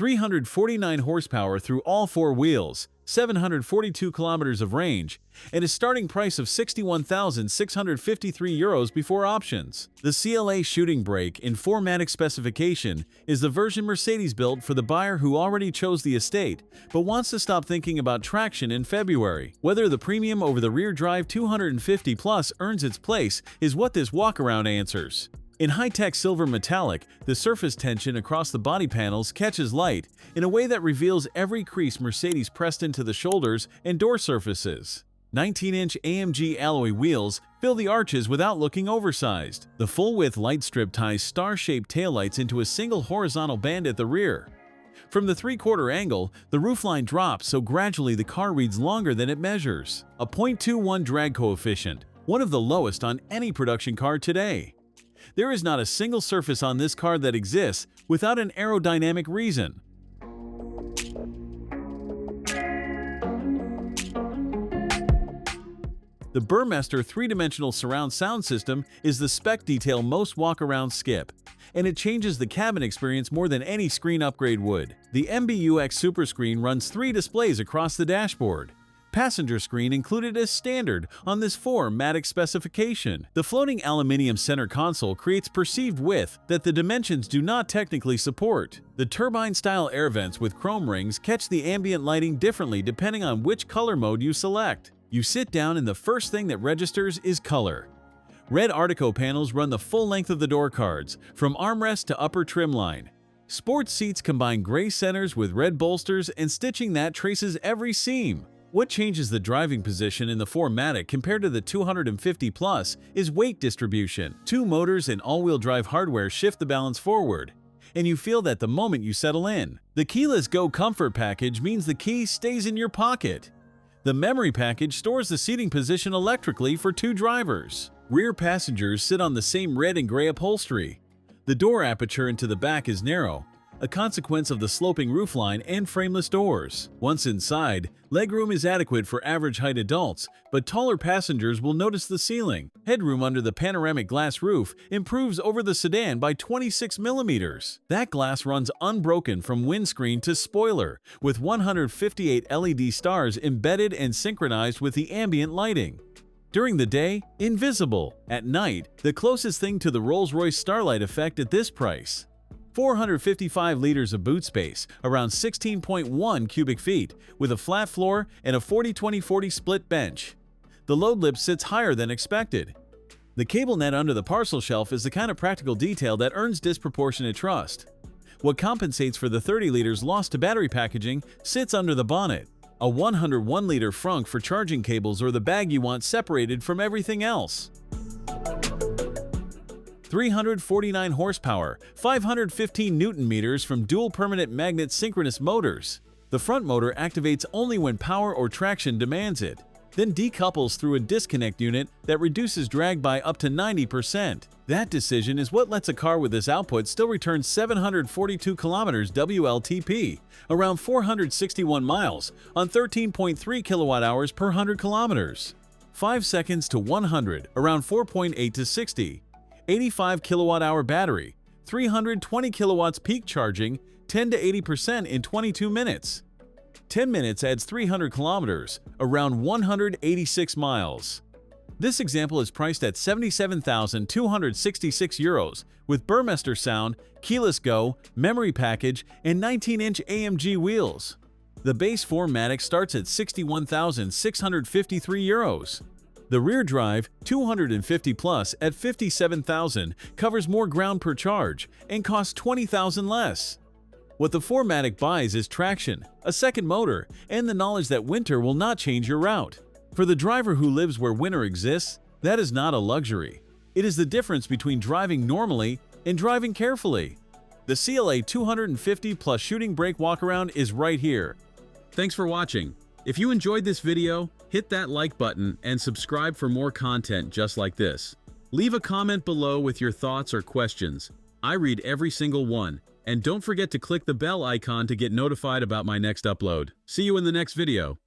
349 horsepower through all four wheels, 742 kilometers of range, and a starting price of €61,653 before options. The CLA shooting brake in 4MATIC specification is the version Mercedes built for the buyer who already chose the estate but wants to stop thinking about traction in February. Whether the premium over the rear drive 250 Plus earns its place is what this walkaround answers. In Hightech Silver metallic, the surface tension across the body panels catches light in a way that reveals every crease Mercedes pressed into the shoulders and door surfaces. 19-inch AMG alloy wheels fill the arches without looking oversized. The full-width light strip ties star-shaped taillights into a single horizontal band at the rear. From the three-quarter angle, the roofline drops so gradually the car reads longer than it measures. A 0.21 drag coefficient, one of the lowest on any production car today. There is not a single surface on this car that exists without an aerodynamic reason. The Burmester three-dimensional surround sound system is the spec detail most walk-around skip, and it changes the cabin experience more than any screen upgrade would. The MBUX Superscreen runs 3 displays across the dashboard. Passenger screen included as standard on this 4MATIC specification. The floating aluminium center console creates perceived width that the dimensions do not technically support. The turbine-style air vents with chrome rings catch the ambient lighting differently depending on which color mode you select. You sit down and the first thing that registers is color. Red ARTICO panels run the full length of the door cards, from armrest to upper trim line. Sports seats combine gray centers with red bolsters and stitching that traces every seam. What changes the driving position in the 4MATIC compared to the 250 Plus is weight distribution. 2 motors and all-wheel drive hardware shift the balance forward, and you feel that the moment you settle in. The Keyless Go Comfort package means the key stays in your pocket. The memory package stores the seating position electrically for 2 drivers. Rear passengers sit on the same red and gray upholstery. The door aperture into the back is narrow, a consequence of the sloping roofline and frameless doors. Once inside, legroom is adequate for average height adults, but taller passengers will notice the ceiling. Headroom under the panoramic glass roof improves over the sedan by 26 millimeters. That glass runs unbroken from windscreen to spoiler, with 158 LED stars embedded and synchronized with the ambient lighting. During the day, invisible. At night, the closest thing to the Rolls-Royce Starlight effect at this price. 455 liters of boot space, around 16.1 cubic feet, with a flat floor and a 40-20-40 split bench. The load lip sits higher than expected. The cable net under the parcel shelf is the kind of practical detail that earns disproportionate trust. What compensates for the 30 liters lost to battery packaging sits under the bonnet. A 101-liter frunk for charging cables or the bag you want separated from everything else. 349 horsepower, 515 Newton-meters from dual permanent magnet synchronous motors. The front motor activates only when power or traction demands it, then decouples through a disconnect unit that reduces drag by up to 90%. That decision is what lets a car with this output still return 742 kilometers WLTP, around 461 miles, on 13.3 kilowatt-hours per 100 kilometers. 5 seconds to 100, around 4.8 to 60. 85 kilowatt-hour battery, 320 kilowatts peak charging, 10 to 80% in 22 minutes. 10 minutes adds 300 kilometers, around 186 miles. This example is priced at €77,266 with Burmester sound, keyless go, memory package, and 19-inch AMG wheels. The base 4MATIC starts at €61,653. The rear drive, 250 Plus at $57,000, covers more ground per charge and costs $20,000 less. What the 4MATIC buys is traction, a second motor, and the knowledge that winter will not change your route. For the driver who lives where winter exists, that is not a luxury. It is the difference between driving normally and driving carefully. The CLA 250 Plus shooting brake walkaround is right here. Thanks for watching. If you enjoyed this video, hit that like button and subscribe for more content just like this. Leave a comment below with your thoughts or questions. I read every single one. And don't forget to click the bell icon to get notified about my next upload. See you in the next video.